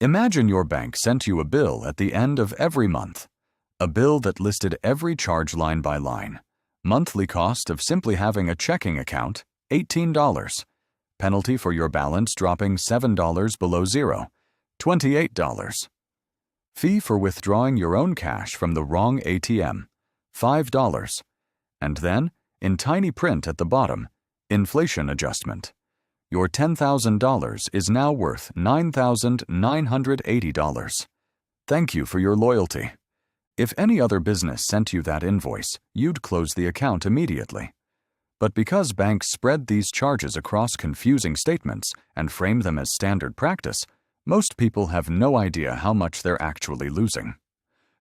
Imagine your bank sent you a bill at the end of every month. A bill that listed every charge line by line. Monthly cost of simply having a checking account, $18. Penalty for your balance dropping $7 below zero, $28. Fee for withdrawing your own cash from the wrong ATM, $5. And then, in tiny print at the bottom, inflation adjustment. Your $10,000 is now worth $9,980. Thank you for your loyalty. If any other business sent you that invoice, you'd close the account immediately. But because banks spread these charges across confusing statements and frame them as standard practice, most people have no idea how much they're actually losing.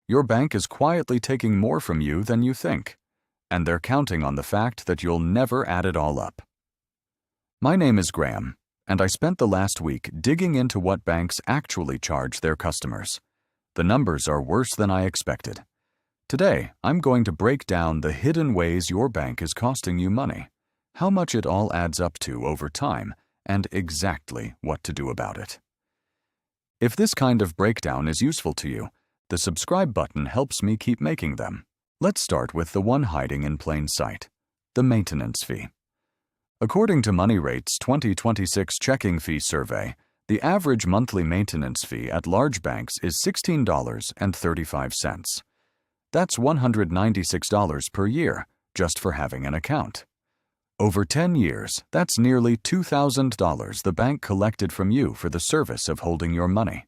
Your bank is quietly taking more from you than you think, and they're counting on the fact that you'll never add it all up. My name is Graham, and I spent the last week digging into what banks actually charge their customers. The numbers are worse than I expected. Today, I'm going to break down the hidden ways your bank is costing you money, how much it all adds up to over time, and exactly what to do about it. If this kind of breakdown is useful to you, the subscribe button helps me keep making them. Let's start with the one hiding in plain sight, the maintenance fee. According to MoneyRate's 2026 checking fee survey, the average monthly maintenance fee at large banks is $16.35. That's $196 per year, just for having an account. Over 10 years, that's nearly $2,000 the bank collected from you for the service of holding your money.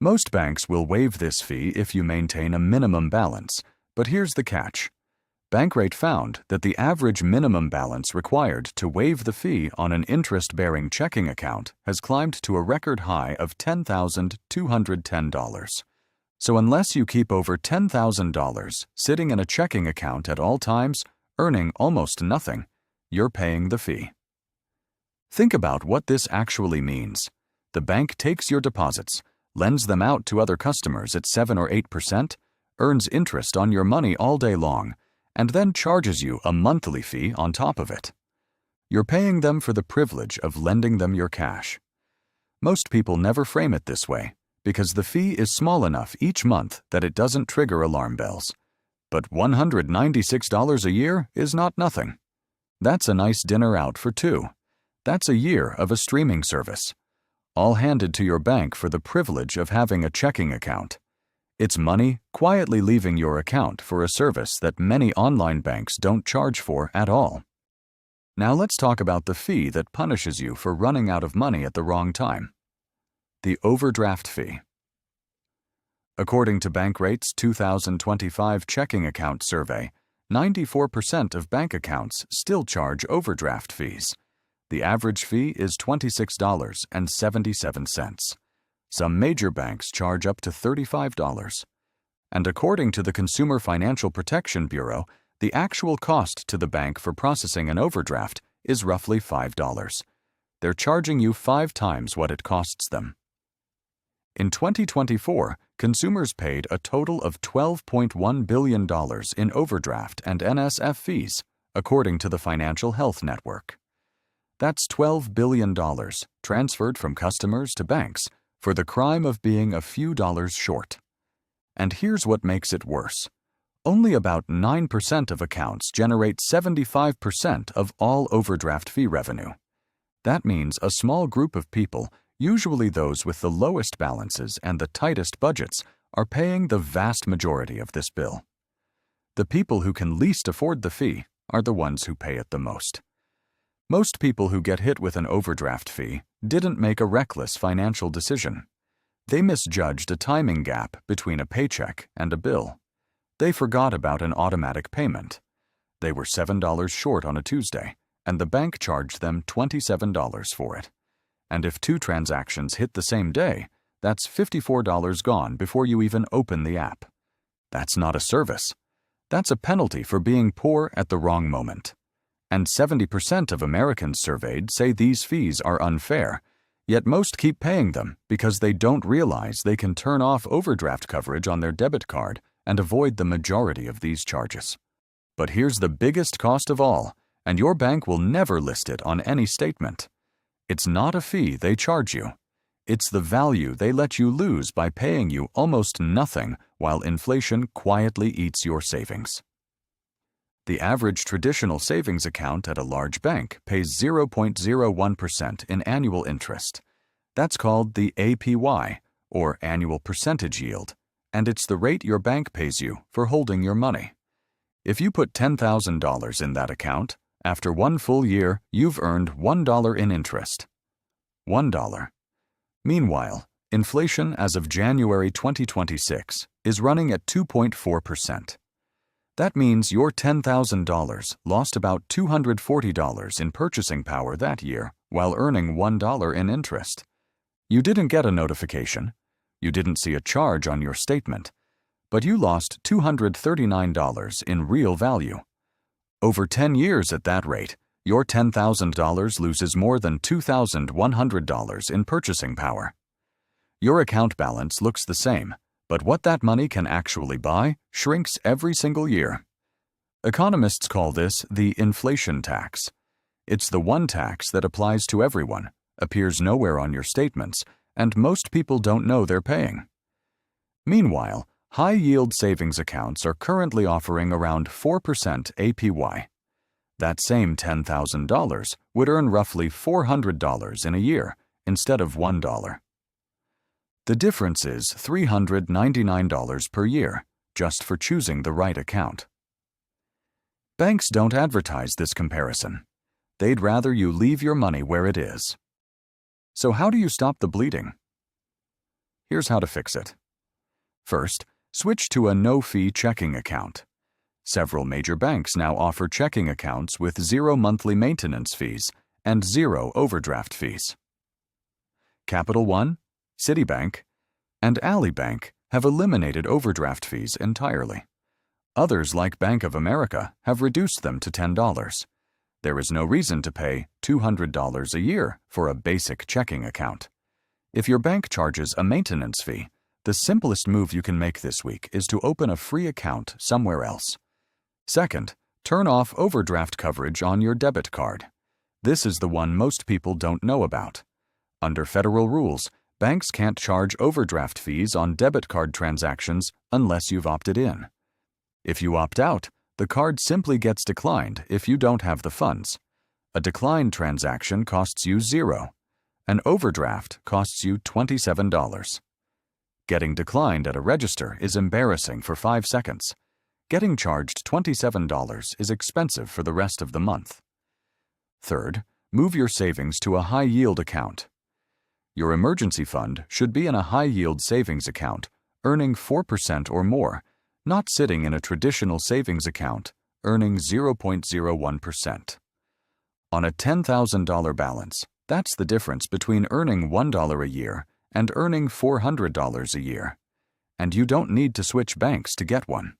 Most banks will waive this fee if you maintain a minimum balance, but here's the catch. Bankrate found that the average minimum balance required to waive the fee on an interest-bearing checking account has climbed to a record high of $10,210. So unless you keep over $10,000 sitting in a checking account at all times, earning almost nothing, you're paying the fee. Think about what this actually means. The bank takes your deposits, lends them out to other customers at 7 or 8%, earns interest on your money all day long, and then charges you a monthly fee on top of it. You're paying them for the privilege of lending them your cash. Most people never frame it this way, because the fee is small enough each month that it doesn't trigger alarm bells. But $196 a year is not nothing. That's a nice dinner out for two. That's a year of a streaming service, all handed to your bank for the privilege of having a checking account. It's money quietly leaving your account for a service that many online banks don't charge for at all. Now let's talk about the fee that punishes you for running out of money at the wrong time. The overdraft fee. According to Bankrate's 2025 checking account survey, 94% of bank accounts still charge overdraft fees. The average fee is $26.77. Some major banks charge up to $35. And according to the Consumer Financial Protection Bureau, the actual cost to the bank for processing an overdraft is roughly $5. They're charging you 5 times what it costs them. In 2024, consumers paid a total of $12.1 billion in overdraft and NSF fees, according to the Financial Health Network. That's $12 billion transferred from customers to banks for the crime of being a few dollars short. And here's what makes it worse. Only about 9% of accounts generate 75% of all overdraft fee revenue. That means a small group of people, usually those with the lowest balances and the tightest budgets, are paying the vast majority of this bill. The people who can least afford the fee are the ones who pay it the most. Most people who get hit with an overdraft fee didn't make a reckless financial decision. They misjudged a timing gap between a paycheck and a bill. They forgot about an automatic payment. They were $7 short on a Tuesday, and the bank charged them $27 for it. And if 2 transactions hit the same day, that's $54 gone before you even open the app. That's not a service. That's a penalty for being poor at the wrong moment. And 70% of Americans surveyed say these fees are unfair, yet most keep paying them because they don't realize they can turn off overdraft coverage on their debit card and avoid the majority of these charges. But here's the biggest cost of all, and your bank will never list it on any statement. It's not a fee they charge you. It's the value they let you lose by paying you almost nothing while inflation quietly eats your savings. The average traditional savings account at a large bank pays 0.01% in annual interest. That's called the APY, or annual percentage yield, and it's the rate your bank pays you for holding your money. If you put $10,000 in that account, after one full year, you've earned $1 in interest. $1. Meanwhile, inflation as of January 2026 is running at 2.4%. That means your $10,000 lost about $240 in purchasing power that year while earning $1 in interest. You didn't get a notification. You didn't see a charge on your statement, but you lost $239 in real value. Over 10 years at that rate, your $10,000 loses more than $2,100 in purchasing power. Your account balance looks the same, but what that money can actually buy shrinks every single year. Economists call this the inflation tax. It's the one tax that applies to everyone, appears nowhere on your statements, and most people don't know they're paying. Meanwhile, high-yield savings accounts are currently offering around 4% APY. That same $10,000 would earn roughly $400 in a year instead of $1. The difference is $399 per year, just for choosing the right account. Banks don't advertise this comparison. They'd rather you leave your money where it is. So how do you stop the bleeding? Here's how to fix it. First, switch to a no-fee checking account. Several major banks now offer checking accounts with 0 monthly maintenance fees and 0 overdraft fees. Capital One, Citibank, and Ally Bank have eliminated overdraft fees entirely. Others, like Bank of America, have reduced them to $10. There is no reason to pay $200 a year for a basic checking account. If your bank charges a maintenance fee, the simplest move you can make this week is to open a free account somewhere else. Second, turn off overdraft coverage on your debit card. This is the one most people don't know about. Under federal rules, banks can't charge overdraft fees on debit card transactions unless you've opted in. If you opt out, the card simply gets declined if you don't have the funds. A declined transaction costs you $0. An overdraft costs you $27. Getting declined at a register is embarrassing for 5 seconds. Getting charged $27 is expensive for the rest of the month. Third, move your savings to a high-yield account. Your emergency fund should be in a high-yield savings account, earning 4% or more, not sitting in a traditional savings account, earning 0.01%. On a $10,000 balance, that's the difference between earning $1 a year and earning $400 a year. And you don't need to switch banks to get one.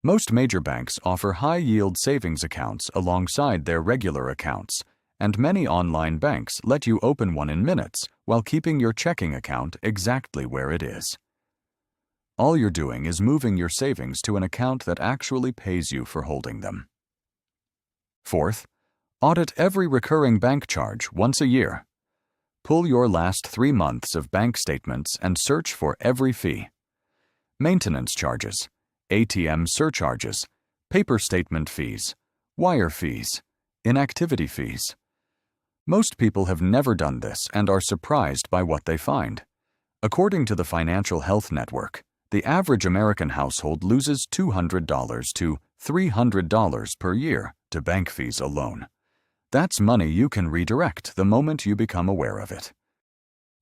Most major banks offer high-yield savings accounts alongside their regular accounts, and many online banks let you open one in minutes while keeping your checking account exactly where it is. All you're doing is moving your savings to an account that actually pays you for holding them. Fourth, audit every recurring bank charge once a year. Pull your last 3 months of bank statements and search for every fee. Maintenance charges, ATM surcharges, paper statement fees, wire fees, inactivity fees. Most people have never done this and are surprised by what they find. According to the Financial Health Network, the average American household loses $200 to $300 per year to bank fees alone. That's money you can redirect the moment you become aware of it.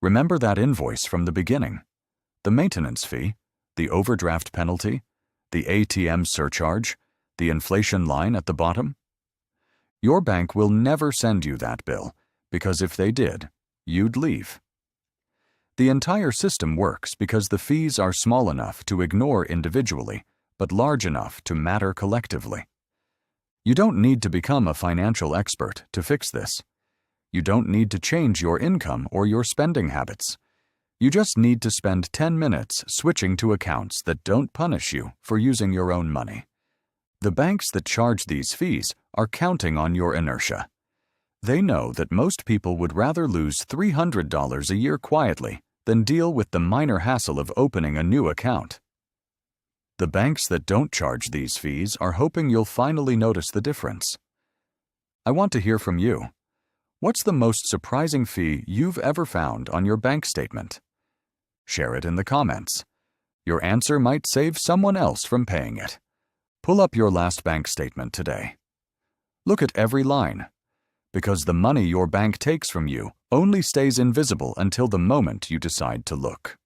Remember that invoice from the beginning: the maintenance fee, the overdraft penalty, the ATM surcharge, the inflation line at the bottom? Your bank will never send you that bill, because if they did, you'd leave. The entire system works because the fees are small enough to ignore individually, but large enough to matter collectively. You don't need to become a financial expert to fix this. You don't need to change your income or your spending habits. You just need to spend 10 minutes switching to accounts that don't punish you for using your own money. The banks that charge these fees are counting on your inertia. They know that most people would rather lose $300 a year quietly than deal with the minor hassle of opening a new account. The banks that don't charge these fees are hoping you'll finally notice the difference. I want to hear from you. What's the most surprising fee you've ever found on your bank statement? Share it in the comments. Your answer might save someone else from paying it. Pull up your last bank statement today. Look at every line, because the money your bank takes from you only stays invisible until the moment you decide to look.